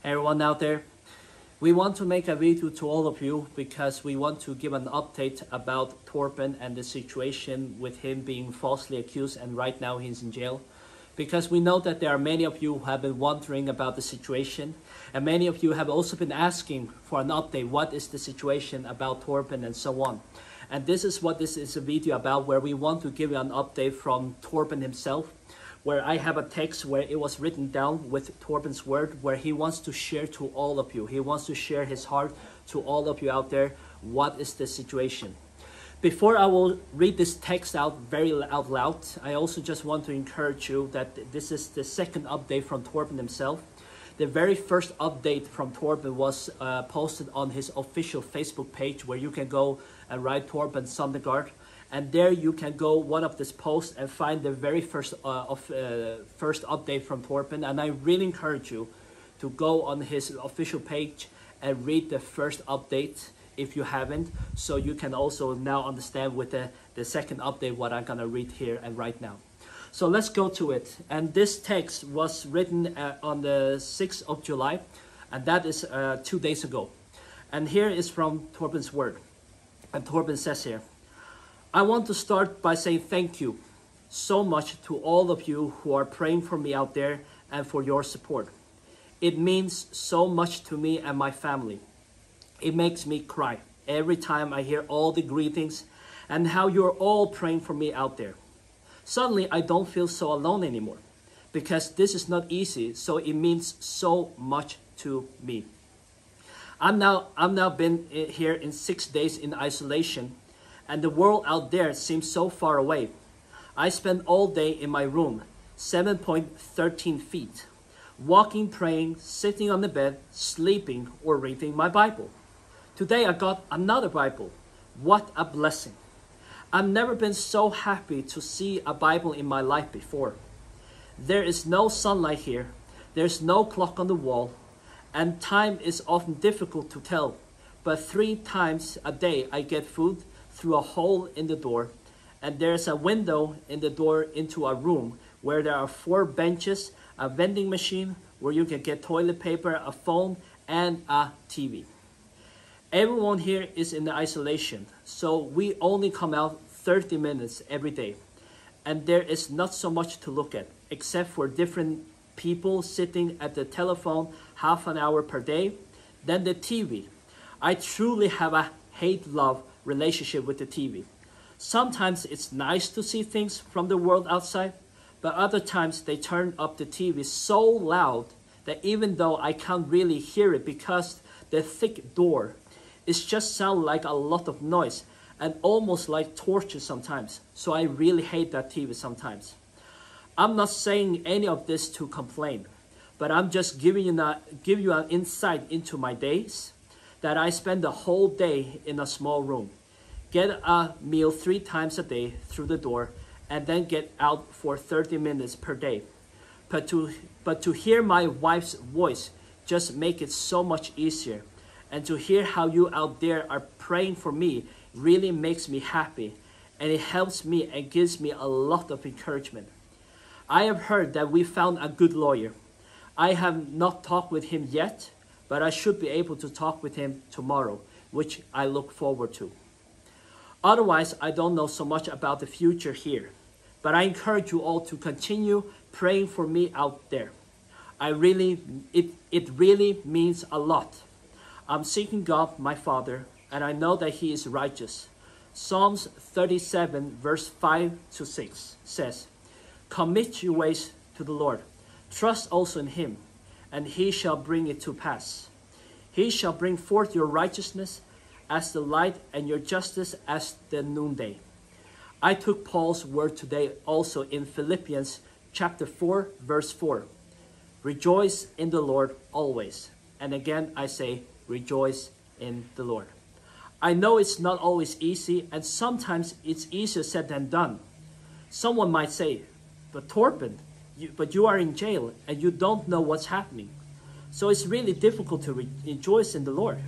Hey everyone out there, we want to make a video to all of you because we want to give an update about Torben and the situation with him being falsely accused, and right now he's in jail. Because we know that there are many of you who have been wondering about the situation, and many of you have also been asking for an update. What is the situation about Torben and so on? And this is what this is a video about, where we want to give you an update from Torben himself, where I have a text where it was written down with Torben's word, where he wants to share to all of you. He wants to share his heart to all of you out there. What is the situation? Before I will read this text out loud, I also just want to encourage you that this is the second update from Torben himself. The very first update from Torben was posted on his official Facebook page, where you can go and write Torben Sondergaard. And there you can go one of this posts and find the very first update from Torben. And I really encourage you to go on his official page and read the first update if you haven't, so you can also now understand with the second update what I'm gonna read here and right now. So let's go to it. And this text was written on the 6th of July, and that is 2 days ago. And here is from Torben's word. And Torben says here, I want to start by saying thank you so much to all of you who are praying for me out there and for your support. It means so much to me and my family. It makes me cry every time I hear all the greetings and how you're all praying for me out there. Suddenly, I don't feel so alone anymore, because this is not easy, so it means so much to me. I'm now been here in 6 days in isolation, and the world out there seems so far away. I spend all day in my room, 7.13 feet, walking, praying, sitting on the bed, sleeping, or reading my Bible. Today I got another Bible. What a blessing. I've never been so happy to see a Bible in my life before. There is no sunlight here. There's no clock on the wall, and time is often difficult to tell. But 3 times a day I get food through a hole in the door, and there's a window in the door into a room where there are 4 benches, a vending machine where you can get toilet paper, a phone, and a TV. Everyone here is in isolation, so we only come out 30 minutes every day, and there is not so much to look at except for different people sitting at the telephone half an hour per day, then the TV. I truly have a hate-love relationship with the TV. Sometimes it's nice to see things from the world outside, but other times they turn up the TV so loud that even though I can't really hear it because the thick door, it just sounds like a lot of noise and almost like torture sometimes. So I really hate that TV sometimes. I'm not saying any of this to complain, but I'm just giving you an insight into my days, that I spend the whole day in a small room, get a meal 3 times a day through the door, and then get out for 30 minutes per day. But to hear my wife's voice just make it so much easier. And to hear how you out there are praying for me really makes me happy, and it helps me and gives me a lot of encouragement. I have heard that we found a good lawyer. I have not talked with him yet, but I should be able to talk with him tomorrow, which I look forward to. Otherwise, I don't know so much about the future here, but I encourage you all to continue praying for me out there. It really means a lot. I'm seeking God, my Father, and I know that He is righteous. Psalms 37, verse 5 to 6 says, Commit your ways to the Lord. Trust also in Him, and He shall bring it to pass. He shall bring forth your righteousness as the light and your justice as the noonday. I took Paul's word today also in Philippians chapter 4, verse 4. Rejoice in the Lord always. And again I say, rejoice in the Lord. I know it's not always easy, and sometimes it's easier said than done. Someone might say, but Torben, you are in jail and you don't know what's happening. So it's really difficult to rejoice in the Lord.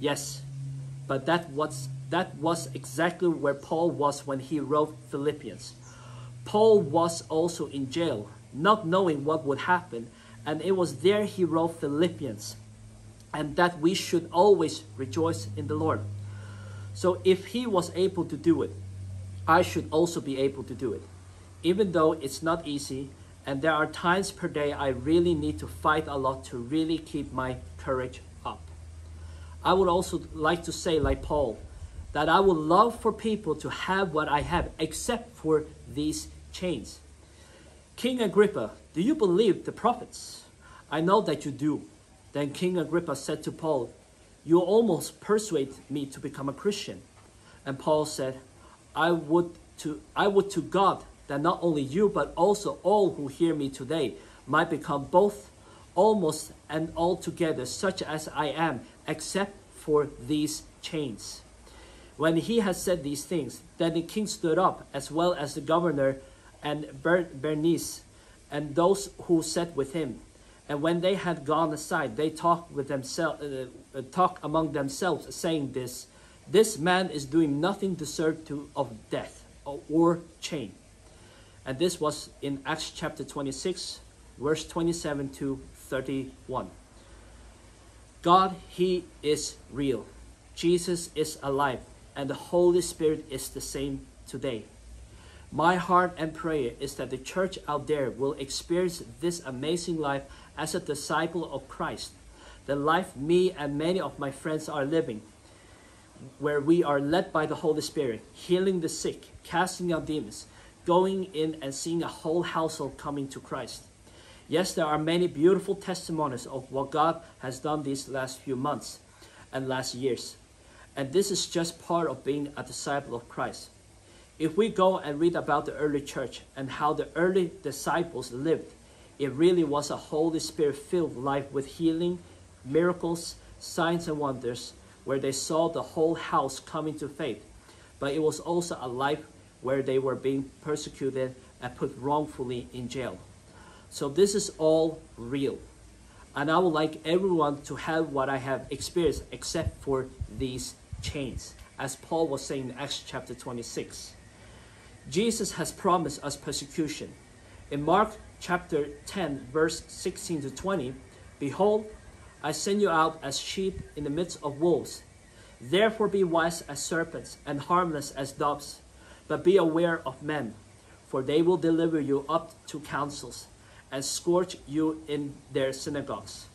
Yes, but that was exactly where Paul was when he wrote Philippians. Paul was also in jail, not knowing what would happen, And it was there he wrote Philippians, and that we should always rejoice in the Lord. So if he was able to do it, I should also be able to do it. Even though it's not easy, and there are times per day I really need to fight a lot to really keep my courage up. I would also like to say, like Paul, that I would love for people to have what I have, except for these chains. King Agrippa, do you believe the prophets? I know that you do. Then King Agrippa said to Paul, you almost persuade me to become a Christian. And Paul said, I would to God that not only you, but also all who hear me today might become both, almost and altogether such as I am, except for these chains. When he had said these things, then the king stood up, as well as the governor and Bernice, and those who sat with him. And when they had gone aside, they talked among themselves, saying this man is doing nothing deserving of death or chain. And this was in Acts chapter 26, verse 27 to 31. God, he is real. Jesus is alive, and the Holy Spirit is the same today. My heart and prayer is that the church out there will experience this amazing life as a disciple of Christ. The life me and many of my friends are living, where we are led by the Holy Spirit, healing the sick, casting out demons, going in and seeing a whole household coming to Christ. Yes, there are many beautiful testimonies of what God has done these last few months and last years. And this is just part of being a disciple of Christ. If we go and read about the early church and how the early disciples lived, it really was a Holy Spirit-filled life with healing, miracles, signs and wonders, where they saw the whole house coming to faith. But it was also a life where they were being persecuted and put wrongfully in jail. So this is all real. And I would like everyone to have what I have experienced, except for these chains, as Paul was saying in Acts chapter 26. Jesus has promised us persecution. In Mark chapter 10, verse 16 to 20, behold, I send you out as sheep in the midst of wolves. Therefore be wise as serpents and harmless as doves. But be aware of men, for they will deliver you up to councils and scourge you in their synagogues.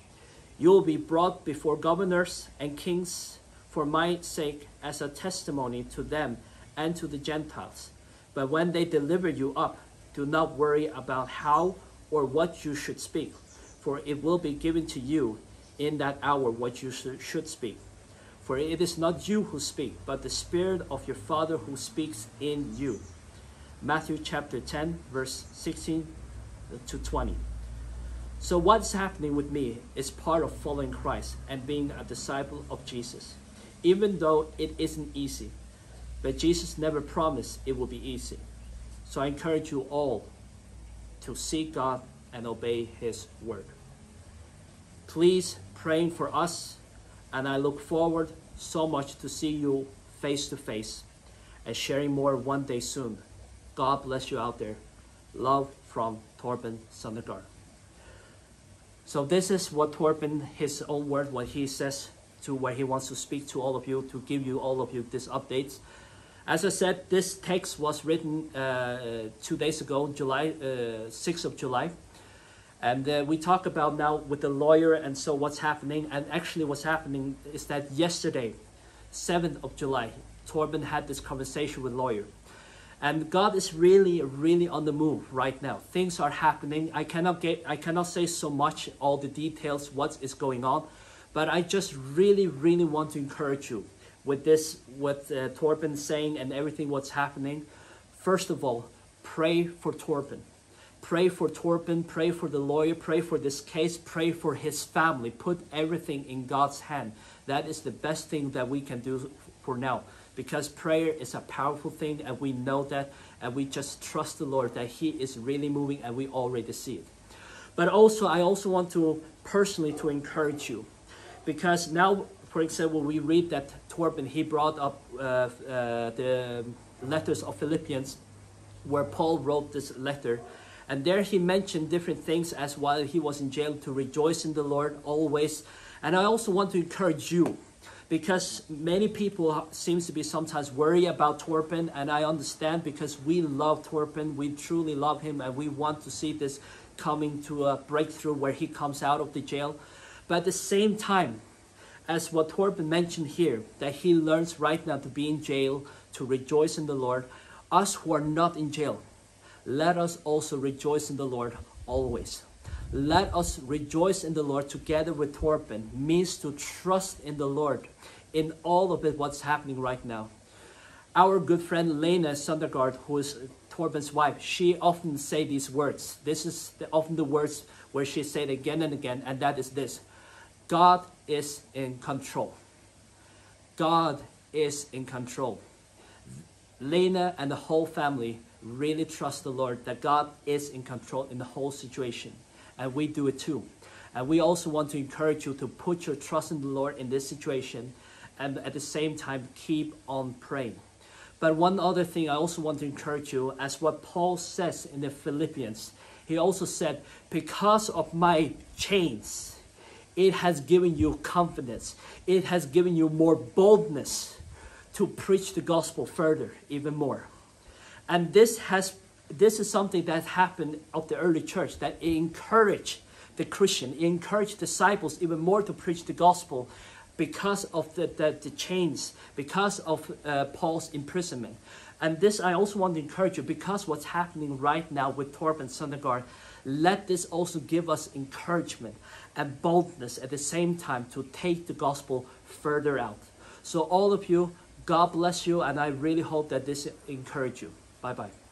You will be brought before governors and kings for my sake as a testimony to them and to the Gentiles. But when they deliver you up, do not worry about how or what you should speak, for it will be given to you in that hour what you should speak. For it is not you who speak, but the Spirit of your Father who speaks in you. Matthew chapter 10, verse 16 to 20. So what's happening with me is part of following Christ and being a disciple of Jesus. Even though it isn't easy, but Jesus never promised it will be easy. So I encourage you all to seek God and obey His word. Please pray for us, and I look forward so much to see you face to face and sharing more one day soon. God bless you out there. Love from Torben Sondergaard. So this is what Torben, his own word, what he says to where he wants to speak to all of you, to give you all of you these updates. As I said, this text was written 2 days ago, 6th of July. And we talk about now with the lawyer and so what's happening. And actually what's happening is that yesterday, 7th of July, Torben had this conversation with lawyer. And God is really, really on the move right now. Things are happening. I cannot say so much, all the details, what is going on. But I just really, really want to encourage you with this, what Torben is saying and everything what's happening. First of all, pray for Torben. Pray for Torben, pray for the lawyer, pray for this case, pray for his family. Put everything in God's hand. That is the best thing that we can do for now. Because prayer is a powerful thing, and we know that, and we just trust the Lord that He is really moving, and we already see it. But also, I also want to personally to encourage you. Because now, for example, we read that Torben, he brought up the letters of Philippians, where Paul wrote this letter. And there he mentioned different things as while he was in jail, to rejoice in the Lord always. And I also want to encourage you, because many people seems to be sometimes worried about Torben, and I understand, because we love Torben, we truly love him, and we want to see this coming to a breakthrough where he comes out of the jail. But at the same time, as what Torben mentioned here, that he learns right now to be in jail, to rejoice in the Lord, us who are not in jail, let us also rejoice in the Lord always. Let us rejoice in the Lord together with Torben. Means to trust in the Lord in all of it, what's happening right now. Our good friend Lena Sondergaard, who is Torben's wife, she often say these words. This is often the words where she said again and again, and that is this: God is in control. God is in control. Lena and the whole family really trust the Lord, that God is in control in the whole situation. And we do it too. And we also want to encourage you to put your trust in the Lord in this situation, and at the same time keep on praying. But one other thing I also want to encourage you, as what Paul says in the Philippians, he also said, because of my chains, it has given you confidence. It has given you more boldness to preach the gospel further, even more. And this is something that happened of the early church, that it encouraged the Christian, it encouraged disciples even more to preach the gospel because of the chains, because of Paul's imprisonment. And this I also want to encourage you, because what's happening right now with Torben Sondergaard, let this also give us encouragement and boldness at the same time to take the gospel further out. So all of you, God bless you, and I really hope that this encourages you. Bye-bye.